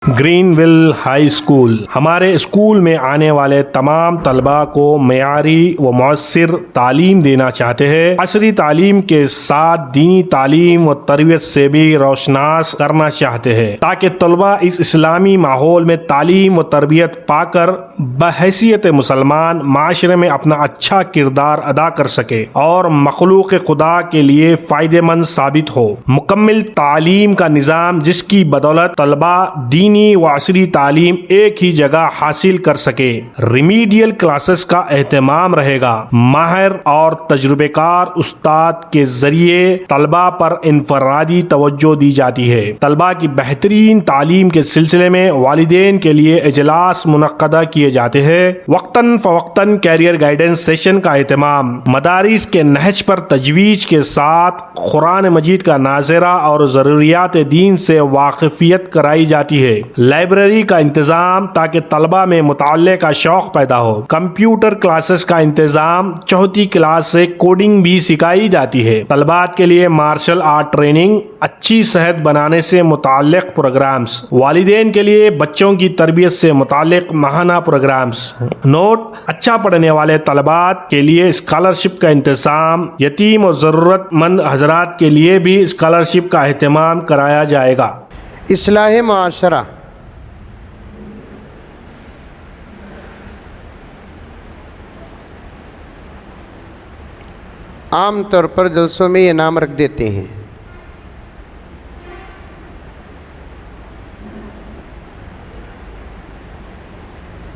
Green well high school ہمارے school میں آنے والے تمام طلباء کو معیاری و مؤثر تعلیم دینا چاہتے ہیں۔ عصری تعلیم کے ساتھ دینی تعلیم و تربیت سے بھی روشناس کرنا چاہتے ہیں تاکہ طلباء اس اسلامی ماحول میں تعلیم و تربیت پا کر بحیثیت مسلمان معاشرے میں اپنا اچھا کردار ادا کر سکے اور مخلوق خدا کے لیے فائدہ مند ثابت ہو۔ مکمل تعلیم کا نظام جس کی بدولت طلباء دینی و عصری تعلیم ایک ہی جگہ حاصل کر سکے۔ ریمیڈیل کلاسز کا اہتمام رہے گا۔ ماہر اور تجربہ کار استاد کے ذریعے طلباء پر انفرادی توجہ دی جاتی ہے۔ طلباء کی بہترین تعلیم کے سلسلے میں والدین کے لیے اجلاس منعقدہ کیے جاتے ہیں۔ وقتاً فوقتاً کیریئر گائیڈنس سیشن کا اہتمام۔ مدارس کے نہج پر تجویز کے ساتھ قرآن مجید کا ناظرہ اور ضروریات دین سے واقفیت کرائی جاتی ہے۔ لائبریری کا انتظام تاکہ طلباء میں مطالعے کا شوق پیدا ہو۔ کمپیوٹر کلاسز کا انتظام، چوتھی کلاس سے کوڈنگ بھی سکھائی جاتی ہے۔ طلباء کے لیے مارشل آرٹ ٹریننگ، اچھی صحت بنانے سے متعلق پروگرامز، والدین کے لیے بچوں کی تربیت سے متعلق ماہانہ پروگرامز۔ نوٹ: اچھا پڑھنے والے طلباء کے لیے اسکالرشپ کا انتظام، یتیم و ضرورت مند حضرات کے لیے بھی اسکالرشپ کا اہتمام کرایا جائے گا۔ اصلاح معاشرہ۔ عام طور پر جلسوں میں یہ نام رکھ دیتے ہیں،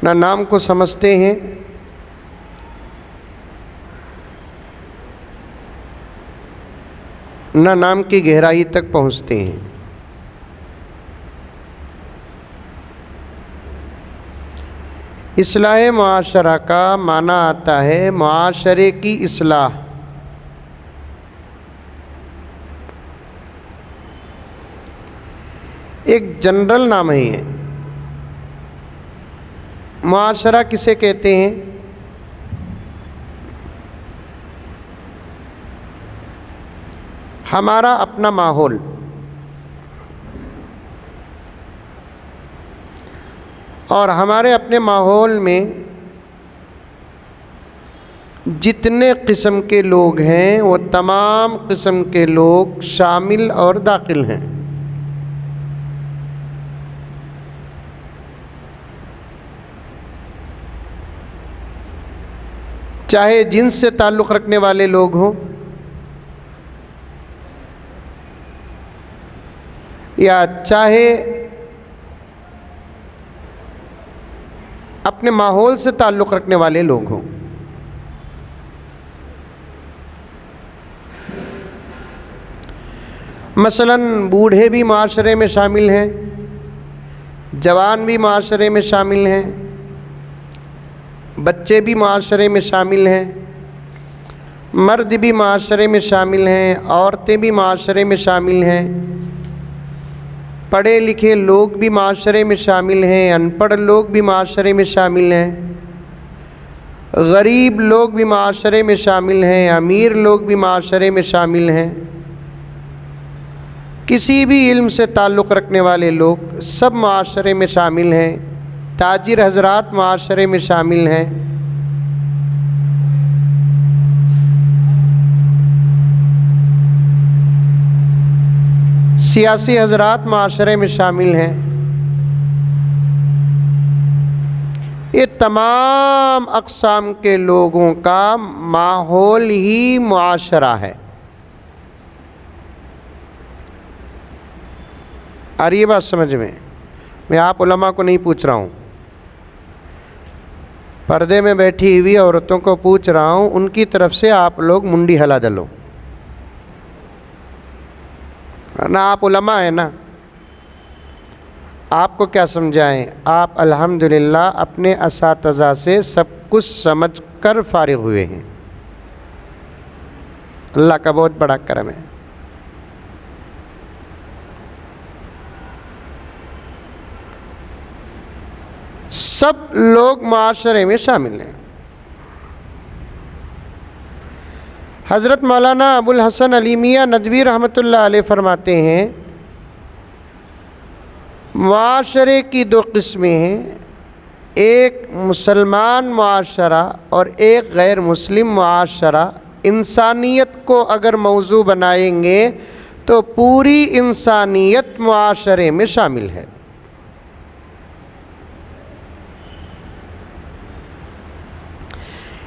نہ نام کو سمجھتے ہیں نہ نام کی گہرائی تک پہنچتے ہیں۔ اصلاح معاشرہ کا معنی آتا ہے معاشرے کی اصلاح۔ ایک جنرل نام ہے یہ۔ معاشرہ کسے کہتے ہیں؟ ہمارا اپنا ماحول، اور ہمارے اپنے ماحول میں جتنے قسم کے لوگ ہیں وہ تمام قسم کے لوگ شامل اور داخل ہیں۔ چاہے جنس سے تعلق رکھنے والے لوگ ہوں یا چاہے اپنے ماحول سے تعلق رکھنے والے لوگ ہوں۔ مثلاً بوڑھے بھی معاشرے میں شامل ہیں، جوان بھی معاشرے میں شامل ہیں، بچے بھی معاشرے میں شامل ہیں، مرد بھی معاشرے میں شامل ہیں، عورتیں بھی معاشرے میں شامل ہیں، پڑھے لکھے لوگ بھی معاشرے میں شامل ہیں، ان پڑھ لوگ بھی معاشرے میں شامل ہیں، غریب لوگ بھی معاشرے میں شامل ہیں، امیر لوگ بھی معاشرے میں شامل ہیں۔ کسی بھی علم سے تعلق رکھنے والے لوگ سب معاشرے میں شامل ہیں۔ تاجر حضرات معاشرے میں شامل ہیں۔ سیاسی حضرات معاشرے میں شامل ہیں۔ یہ تمام اقسام کے لوگوں کا ماحول ہی معاشرہ ہے۔ آ رہی ہے بات سمجھ میں آپ علماء کو نہیں پوچھ رہا ہوں، پردے میں بیٹھی ہوئی عورتوں کو پوچھ رہا ہوں، ان کی طرف سے آپ لوگ منڈی ہلا دلو، ورنہ آپ علماء ہیں نا، آپ کو کیا سمجھائیں؟ آپ الحمدللہ اپنے اساتذہ سے سب کچھ سمجھ کر فارغ ہوئے ہیں، اللہ کا بہت بڑا کرم ہے۔ سب لوگ معاشرے میں شامل ہیں۔ حضرت مولانا ابو الحسن علی میاں ندوی رحمۃ اللہ علیہ فرماتے ہیں معاشرے کی دو قسمیں ہیں، ایک مسلمان معاشرہ اور ایک غیر مسلم معاشرہ۔ انسانیت کو اگر موضوع بنائیں گے تو پوری انسانیت معاشرے میں شامل ہے۔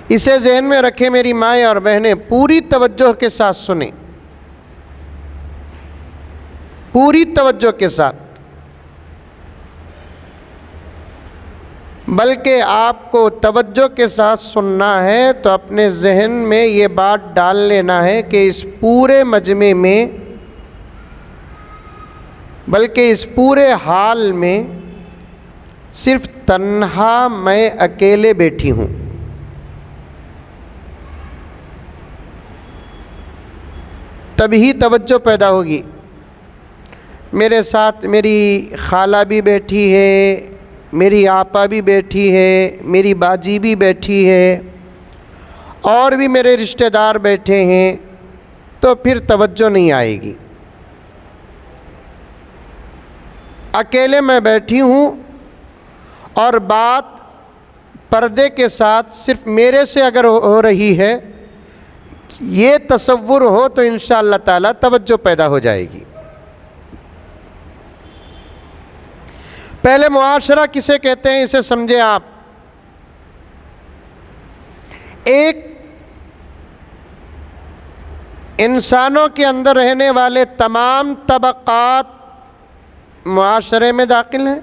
اسے ذہن میں رکھیں میری مائیں اور بہنیں، پوری توجہ کے ساتھ سنیں، پوری توجہ کے ساتھ، بلکہ آپ کو توجہ کے ساتھ سننا ہے تو اپنے ذہن میں یہ بات ڈال لینا ہے کہ اس پورے مجمع میں، بلکہ اس پورے حال میں صرف تنہا میں اکیلے بیٹھی ہوں۔ تبھی توجہ پیدا ہوگی۔ میرے ساتھ میری خالہ بھی بیٹھی ہے، میری آپا بھی بیٹھی ہے، میری باجی بھی بیٹھی ہے، اور بھی میرے رشتہ دار بیٹھے ہیں، تو پھر توجہ نہیں آئے گی۔ اکیلے میں بیٹھی ہوں اور بات پردے کے ساتھ صرف میرے سے اگر ہو رہی ہے، یہ تصور ہو تو انشاءاللہ تعالی توجہ پیدا ہو جائے گی۔ پہلے معاشرہ کسے کہتے ہیں اسے سمجھیں آپ۔ ایک انسانوں کے اندر رہنے والے تمام طبقات معاشرے میں داخل ہیں،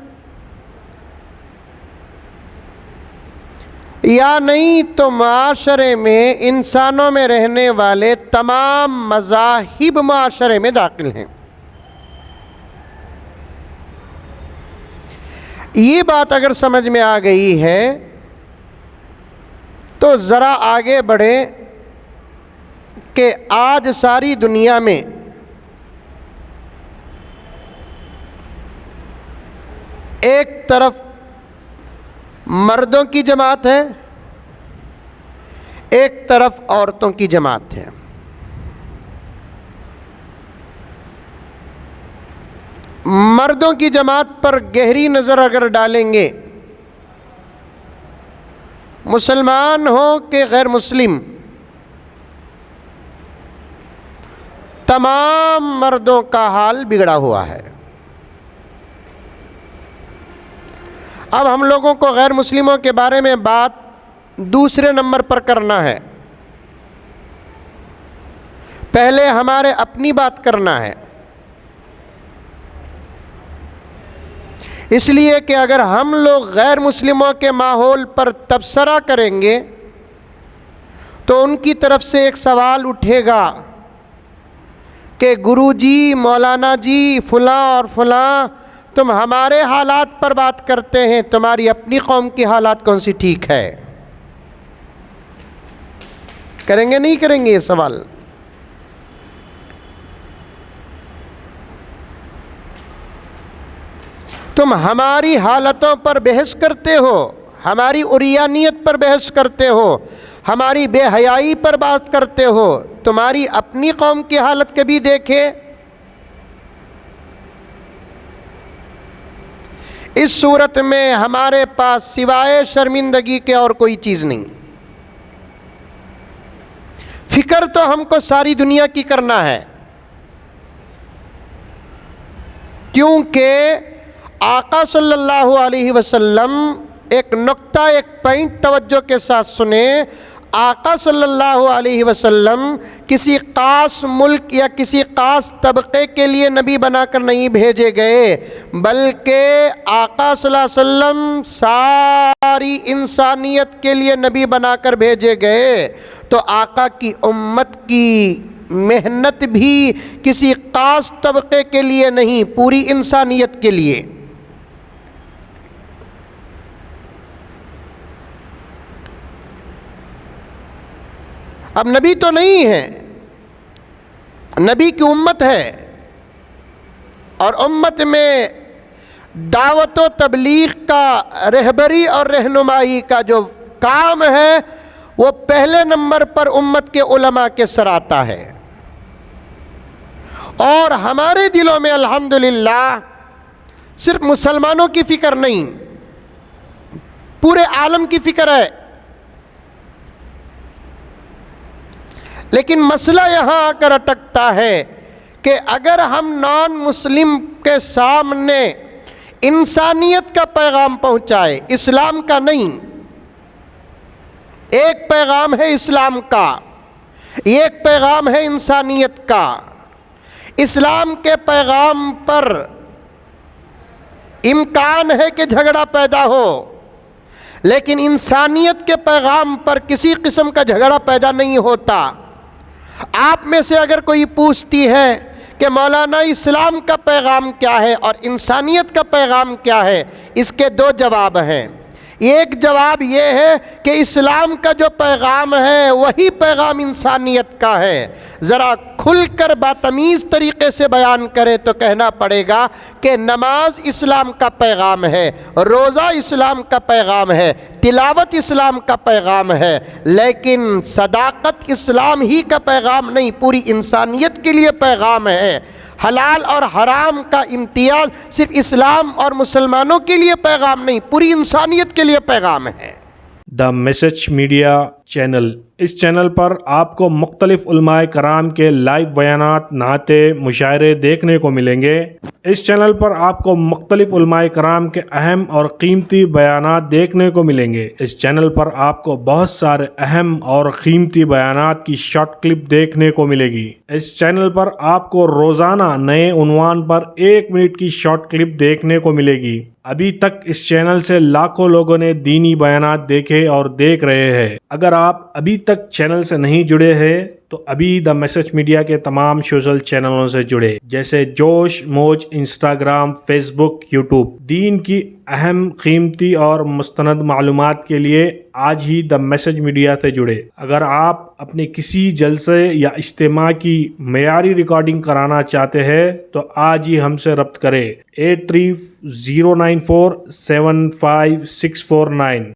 یا نہیں تو معاشرے میں انسانوں میں رہنے والے تمام مذاہب معاشرے میں داخل ہیں۔ یہ بات اگر سمجھ میں آ گئی ہے تو ذرا آگے بڑھیں کہ آج ساری دنیا میں ایک طرف مردوں کی جماعت ہے، ایک طرف عورتوں کی جماعت ہے۔ مردوں کی جماعت پر گہری نظر اگر ڈالیں گے، مسلمان ہو کہ غیر مسلم، تمام مردوں کا حال بگڑا ہوا ہے۔ اب ہم لوگوں کو غیر مسلموں کے بارے میں بات دوسرے نمبر پر کرنا ہے، پہلے ہمارے اپنی بات کرنا ہے۔ اس لیے کہ اگر ہم لوگ غیر مسلموں کے ماحول پر تبصرہ کریں گے تو ان کی طرف سے ایک سوال اٹھے گا کہ گرو جی، مولانا جی، فلاں اور فلاں، تم ہمارے حالات پر بات کرتے ہیں، تمہاری اپنی قوم کی حالات کون سی ٹھیک ہے؟ کریں گے نہیں کریں گے یہ سوال؟ تم ہماری حالتوں پر بحث کرتے ہو، ہماری عریانیت پر بحث کرتے ہو، ہماری بے حیائی پر بات کرتے ہو، تمہاری اپنی قوم کی حالت کبھی دیکھے؟ اس صورت میں ہمارے پاس سوائے شرمندگی کے اور کوئی چیز نہیں۔ فکر تو ہم کو ساری دنیا کی کرنا ہے، کیونکہ آقا صلی اللہ علیہ وسلم، ایک نقطہ، ایک پوائنٹ توجہ کے ساتھ سنیں، آقا صلی اللہ علیہ وسلم کسی خاص ملک یا کسی خاص طبقے کے لیے نبی بنا کر نہیں بھیجے گئے، بلکہ آقا صلی اللہ علیہ وسلم ساری انسانیت کے لیے نبی بنا کر بھیجے گئے۔ تو آقا کی امت کی محنت بھی کسی خاص طبقے کے لیے نہیں، پوری انسانیت کے لیے۔ اب نبی تو نہیں ہے، نبی کی امت ہے، اور امت میں دعوت و تبلیغ کا، رہبری اور رہنمائی کا جو کام ہے وہ پہلے نمبر پر امت کے علماء کے سر آتا ہے۔ اور ہمارے دلوں میں الحمدللہ صرف مسلمانوں کی فکر نہیں، پورے عالم کی فکر ہے۔ لیکن مسئلہ یہاں آ کر اٹکتا ہے کہ اگر ہم نان مسلم کے سامنے انسانیت کا پیغام پہنچائے، اسلام کا نہیں، ایک پیغام ہے اسلام کا، ایک پیغام ہے انسانیت کا، اسلام کے پیغام پر امکان ہے کہ جھگڑا پیدا ہو، لیکن انسانیت کے پیغام پر کسی قسم کا جھگڑا پیدا نہیں ہوتا۔ آپ میں سے اگر کوئی پوچھتی ہے کہ مولانا اسلام کا پیغام کیا ہے اور انسانیت کا پیغام کیا ہے، اس کے دو جواب ہیں۔ ایک جواب یہ ہے کہ اسلام کا جو پیغام ہے وہی پیغام انسانیت کا ہے۔ ذرا کھل کر باتمیز طریقے سے بیان کرے تو کہنا پڑے گا کہ نماز اسلام کا پیغام ہے، روزہ اسلام کا پیغام ہے، تلاوت اسلام کا پیغام ہے، لیکن صداقت اسلام ہی کا پیغام نہیں، پوری انسانیت کے لیے پیغام ہے۔ حلال اور حرام کا امتیاز صرف اسلام اور مسلمانوں کے لیے پیغام نہیں، پوری انسانیت کے لیے پیغام ہے۔ دا میسج میڈیا چینل، اس چینل پر آپ کو مختلف علماء کرام کے لائیو بیانات، نعتیں، مشاعرے دیکھنے کو ملیں گے۔ اس چینل پر آپ کو مختلف علماء کرام کے اہم اور قیمتی بیانات دیکھنے کو ملیں گے۔ اس چینل پر آپ کو بہت سارے اہم اور قیمتی بیانات کی شارٹ کلپ دیکھنے کو ملے گی۔ اس چینل پر آپ کو روزانہ نئے عنوان پر 1 منٹ کی شارٹ کلپ دیکھنے کو ملے گی۔ ابھی تک اس چینل سے لاکھوں لوگوں نے دینی بیانات دیکھے اور دیکھ رہے ہیں۔ اگر آپ ابھی تک چینل سے نہیں جڑے ہیں تو ابھی دا میسج میڈیا کے تمام سوشل چینلوں سے جڑے، جیسے جوش، موج، انسٹاگرام، فیس بک، یوٹیوب۔ دین کی اہم، قیمتی اور مستند معلومات کے لیے آج ہی دا میسج میڈیا سے جڑے۔ اگر آپ اپنے کسی جلسے یا اجتماع کی معیاری ریکارڈنگ کرانا چاہتے ہیں تو آج ہی ہم سے رابطہ کریں۔ 8309475649